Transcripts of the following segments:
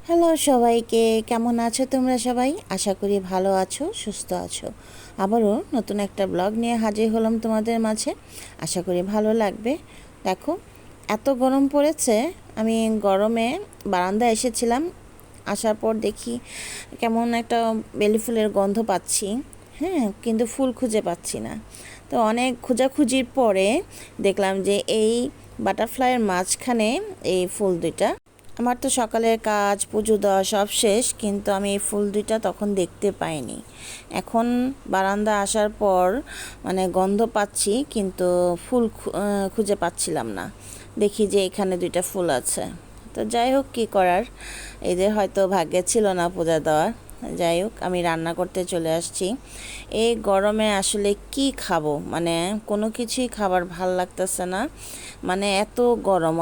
Hello সবাইকে, কেমন আছো তোমরা সবাই? আশা করি ভালো আছো, সুস্থ আছো। আবারও নতুন একটা ব্লগ নিয়ে হাজির হলাম তোমাদের মাঝে। আশা করি ভালো লাগবে। দেখো, এত গরম পড়েছে, আমি গরমে বারান্দায় এসেছিলাম। আসার পর দেখি কেমন একটা বেলি ফুলের গন্ধ পাচ্ছি। হ্যাঁ, কিন্তু ফুল খুঁজে পাচ্ছি না। তো অনেক খোঁজাখুঁজির পরে দেখলাম যে এই বাটারফ্লাইয়ের মাঝখানে এই ফুল দুইটা। আমার তো সকালের কাজ, পুজো দেওয়া সব শেষ, কিন্তু আমি এই ফুল দুইটা তখন দেখতে পাইনি। এখন বারান্দা আসার পর গন্ধ পাচ্ছি, কিন্তু ফুল খুঁজে পাচ্ছিলাম না। দেখি যে এখানে দুইটা ফুল আছে। তো যাই হোক, কী করার, এদের হয়তো ভাগ্যে ছিল না পূজা দেওয়ার। যাই হোক, আমি রান্না করতে চলে আসছি। এই গরমে আসলে কি খাবো, কোনো কিছুই খাবার ভাল লাগতেছে না। এত গরম,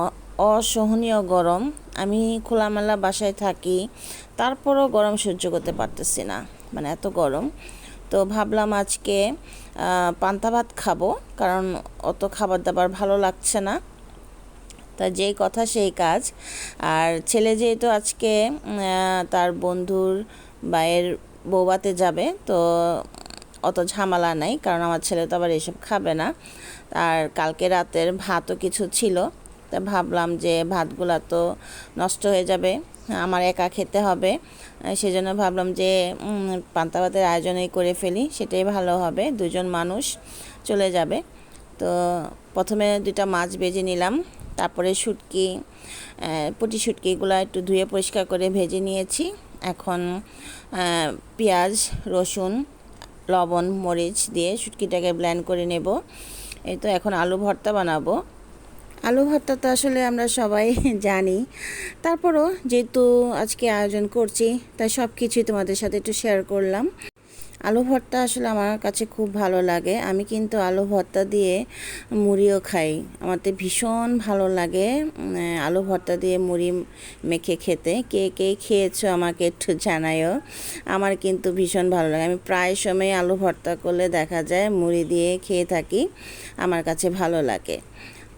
অসহনীয় গরম। আমি খোলামেলা বাসায় থাকি, তারপরও গরম সহ্য করতে পারতেছি না, এত গরম। তো ভাবলাম আজকে পান্তা ভাত খাবো, কারণ অত খাবার দাবার ভালো লাগছে না। তা যেই কথা সেই কাজ। আর ছেলে যেহেতু আজকে তার বন্ধুর ভাইয়ের বৌভাতে যাবে, তো অত ঝামেলা নাই, কারণ আমার ছেলে তো আবার এসব খাবে না। আর কালকে রাতের ভাতও কিছু ছিল, তা ভাবলাম যে ভাতগুলো তো নষ্ট হয়ে যাবে, আমার একা খেতে হবে। সেজন্য ভাবলাম যে পান্তা ভাতের আয়োজনই করে ফেলি, সেটাই ভালো হবে, দুজন মানুষ চলে যাবে। তো প্রথমে দুইটা মাছ ভেজে নিলাম, তারপরে শুটকি, পুঁটি শুটকিগুলো একটু ধুয়ে পরিষ্কার করে ভেজে নিয়েছি। এখন পেঁয়াজ, রসুন, লবণ, মরিচ দিয়ে শুটকিটাকে ব্লেন্ড করে নেব। এই তো এখন আলু ভর্তা বানাবো। আলু ভর্তা তো আসলে আমরা সবাই জানি, তারপরও যেহেতু আজকে আয়োজন করছি, তাই সব কিছুই তোমাদের সাথে একটু শেয়ার করলাম। আলু ভর্তা আসলে আমার কাছে খুব ভালো লাগে। আমি কিন্তু আলু ভর্তা দিয়ে মুড়িও খাই। আমার তো ভীষণ ভালো লাগে আলু ভর্তা দিয়ে মুড়ি মেখে খেতে। কে কে খেয়েছো আমাকে একটু জানাইও। আমার কিন্তু ভীষণ ভালো লাগে। আমি প্রায় সময় আলু ভর্তা করলে দেখা যায় মুড়ি দিয়ে খেয়ে থাকি, আমার কাছে ভালো লাগে।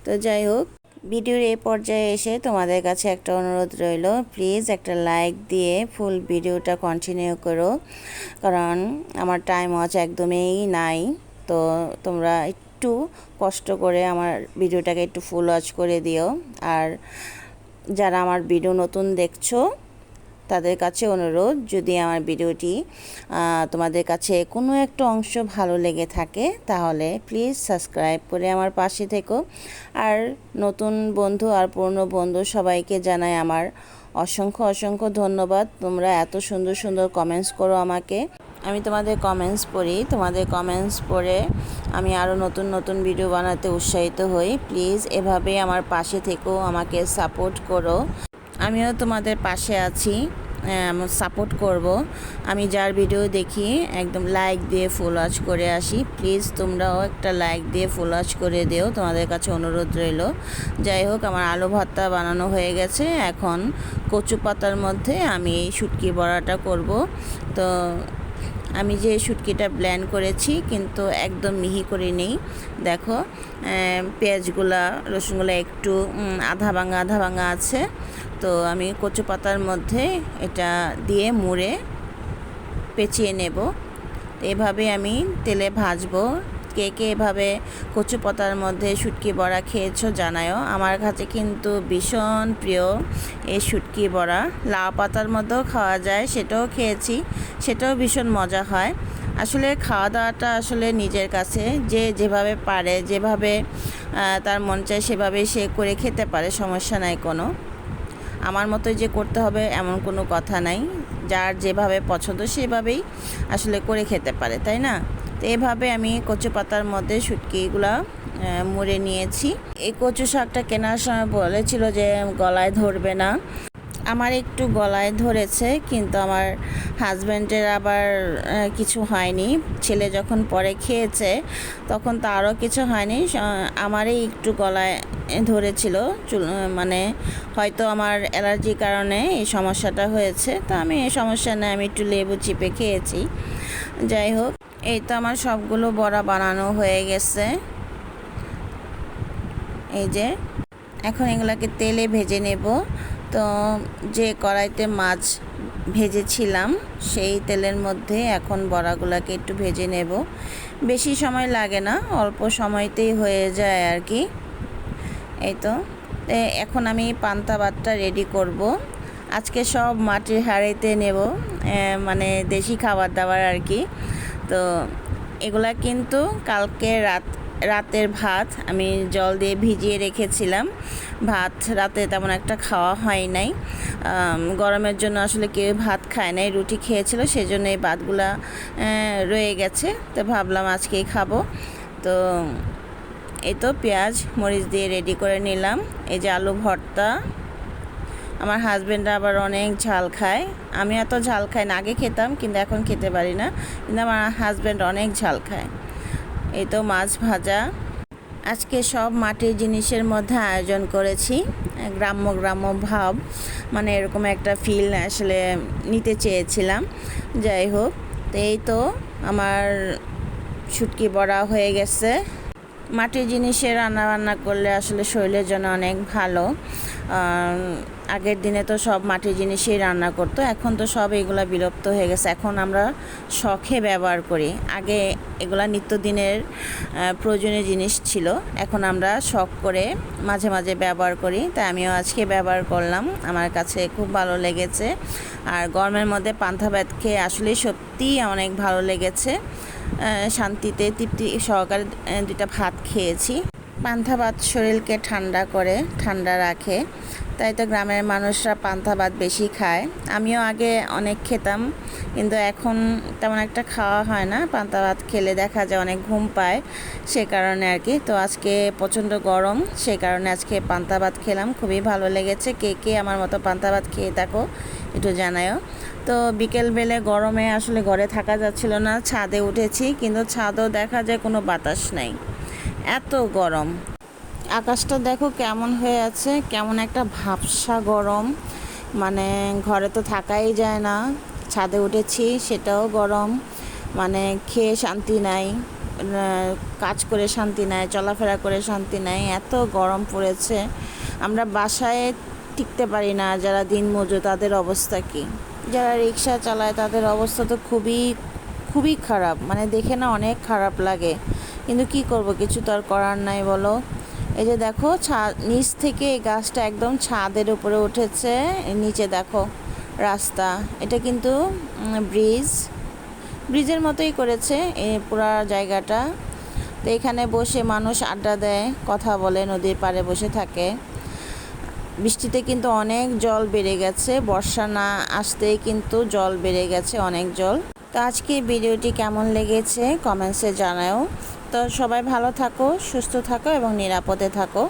তো যাই হোক, ভিডিওর এই পর্যায়ে এসে তোমাদের কাছে একটা অনুরোধ রইল, প্লিজ একটা লাইক দিয়ে ফুল ভিডিওটা কন্টিনিউ করো, কারণ আমার টাইম ওয়াচ একদমই নাই। তো তোমরা একটু কষ্ট করে আমার ভিডিওটাকে একটু ফুল ওয়াচ করে দিও। আর যারা আমার ভিডিও নতুন দেখছো, তাদের কাছে অনুরোধ, যদি আমার ভিডিওটি তোমাদের কাছে কোনো একটা অংশ ভালো লেগে থাকে, তাহলে প্লিজ সাবস্ক্রাইব করে আমার পাশে থেকো। আর নতুন বন্ধু আর পুরনো বন্ধু সবাইকে জানাই আমার অসংখ্য অসংখ্য ধন্যবাদ। তোমরা এত সুন্দর সুন্দর কমেন্টস করো আমাকে, আমি তোমাদের কমেন্টস পড়ি। তোমাদের কমেন্টস পড়ে আমি আরও নতুন নতুন ভিডিও বানাতে উৎসাহিত হই। প্লিজ এভাবেই আমার পাশে থেকো, আমাকে সাপোর্ট করো। আমিও তোমাদের পাশে আছি, সাপোর্ট করব। আমি যার ভিডিও দেখি একদম লাইক দিয়ে ফুল ওয়াচ করে আসি। প্লিজ তোমরাও একটা লাইক দিয়ে ফুল ওয়াচ করে দিও, তোমাদের কাছে অনুরোধ রইল। যাই হোক, আমার আলু ভর্তা বানানো হয়ে গেছে। এখন কচু পাতার মধ্যে আমি এই শুটকি বড়াটা করব। তো আমি যে শুটকিটা ব্লেন্ড করেছি, কিন্তু একদম মিহি করে নেই। দেখো, পেঁয়াজগুলা, রসুনগুলো একটু আধা ভাঙা আছে। তো আমি কচু পাতার মধ্যে এটা দিয়ে মুড়ে পেঁচিয়ে নেব। এভাবে আমি তেলে ভাজবো। কে কে এভাবে কচু পাতার মধ্যে শুটকি বড়া খেয়েছো জানায়ও। আমার কাছে কিন্তু ভীষণ প্রিয় এই শুটকি বড়া। লাউ পাতার মধ্যেও খাওয়া যায়, সেটাও খেয়েছি, সেটাও ভীষণ মজা হয়। আসলে খাওয়া দাওয়াটা আসলে নিজের কাছে, যে যেভাবে পারে, যেভাবে তার মন চায় সেভাবে সে করে খেতে পারে, সমস্যা নাই কোনো। আমার মতোই যে করতে হবে এমন কোনো কথা নাই, যার যেভাবে পছন্দ সেভাবেই আসলে করে খেতে পারে, তাই না? তো এভাবে আমি কচু পাতার মধ্যে শুটকিগুলো মুড়ে নিয়েছি। এই কচু শাকটা কেনার সময় বলেছিল যে গলায় ধরবে না, আমার একটু গলায় ধরেছে, কিন্তু আমার হাজব্যান্ডের আবার কিছু হয়নি। ছেলে যখন পরে খেয়েছে তখন তারও কিছু হয়নি, আমারই একটু গলায় ধরেছিল। হয়তো আমার অ্যালার্জির কারণে এই সমস্যাটা হয়েছে। তো আমি এই সমস্যা নেই, আমি একটু লেবু চিপে খেয়েছি। যাই হোক, এই তো আমার সবগুলো বড়া বানানো হয়ে গেছে। এই যে এখন এগুলোকে তেলে ভেজে নেব। তো যে কড়াইতে মাছ ভেজেছিলাম সেই তেলের মধ্যে এখন বড়াগুলোকে একটু ভেজে নেব। বেশি সময় লাগে না, অল্প সময়তেই হয়ে যায় আর কি। এই তো এখন আমি পান্তা ভাতটা রেডি করব। আজকে সব মাটির হাঁড়িতে নেব, মানে দেশি খাবার দাবার আর কি। তো এগুলা কিন্তু কালকে রাতের ভাত আমি জল দিয়ে ভিজিয়ে রেখেছিলাম। ভাত রাতে তেমন একটা খাওয়া হয় নাই, গরমের জন্য আসলে কেউ ভাত খায় নাই, রুটি খেয়েছিল, সেজন্য এই ভাতগুলা রয়ে গেছে। তো ভাবলাম আজকেই খাবো। তো এই তো পেঁয়াজ মরিচ দিয়ে রেডি করে নিলাম। এই যে আলু ভর্তা, আমার হাজব্যান্ড আবার অনেক ঝাল খায়, আমি এত ঝাল খাই না, আগে খেতাম কিন্তু এখন খেতে পারি না, কিন্তু আমার হাজব্যান্ড অনেক ঝাল খায়। এই তো মাছ ভাজা। আজকে সব মাটির জিনিসের মধ্যে আয়োজন করেছি, গ্রাম্য গ্রাম্য ভাব, মানে এরকম একটা ফিল আসলে নিতে চেয়েছিলাম। যাই হোক, তো এই তো আমার শুটকি বড়া হয়ে গেছে। মাটির জিনিসে রান্না করলে আসলে শরীরের জন্য অনেক ভালো। আগের দিনে তো সব মাটির জিনিসেই রান্না করতো, এখন তো সব এগুলা বিলুপ্ত হয়ে গেছে, এখন আমরা শখে ব্যবহার করি। আগে এগুলা নিত্যদিনের প্রয়োজনীয় জিনিস ছিল, এখন আমরা শখ করে মাঝে মাঝে ব্যবহার করি। তাই আমিও আজকে ব্যবহার করলাম, আমার কাছে খুব ভালো লেগেছে। আর গরমের মধ্যে পান্তা ভাত খেয়ে আসলে সত্যিই অনেক ভালো লেগেছে, শান্তিতে তৃপ্তি সহকারে দুটা ভাত খেয়েছি। পান্তা ভাত শরীরকে ঠান্ডা রাখে, তাই তো গ্রামের মানুষরা পান্তা ভাত বেশি খায়। আমিও আগে অনেক খেতাম, কিন্তু এখন তেমন একটা খাওয়া হয় না। পান্তা ভাত খেলে দেখা যায় অনেক ঘুম পায়, সে কারণে আর কি। তো আজকে প্রচণ্ড গরম, সে কারণে আজকে পান্তা ভাত খেলাম, খুবই ভালো লেগেছে। কে কে আমার মতো পান্তা ভাত খেয়ে থাকো একটু জানায়ও। তো বিকেলবেলা গরমে আসলে ঘরে থাকা যাচ্ছিল না, ছাদে উঠেছি, কিন্তু ছাদেও দেখা যায় কোনো বাতাস নাই, এত গরম। আকাশটা দেখো কেমন হয়ে আছে, কেমন একটা ভাবসা গরম, মানে ঘরে তো থাকাই যায় না। ছাদে উঠেছি, সেটাও গরম, মানে খেয়ে শান্তি নাই, কাজ করে শান্তি নাই, চলাফেরা করে শান্তি নাই, এত গরম পড়েছে। আমরা বাসায় টিকতে পারি না, যারা দিনমজুর তাদের অবস্থা কী, যারা রিক্সা চালায় তাদের অবস্থা তো খুবই খুবই খারাপ, মানে দেখে না অনেক খারাপ লাগে, কিন্তু কি করব, কিছু তো আর করার নাই বলো। এই যে দেখো নিচ থেকে এই গাছটা একদম ছাদের উপরে উঠেছে, নিচে দেখো রাস্তা, এটা কিন্তু ব্রিজের মতোই করেছে এই পুরা জায়গাটা। তো এখানে বসে মানুষ আড্ডা দেয়, কথা বলে, নদীর পাড়ে বসে থাকে। বৃষ্টিতে কিন্তু অনেক জল বেড়ে গেছে, বর্ষা না আসতেই কিন্তু জল বেড়ে গেছে, অনেক জল। তো আজকে ভিডিওটি কেমন লেগেছে কমেন্টসে জানাও। তো সবাই ভালো থাকো, সুস্থ থাকো এবং নিরাপদে থাকো।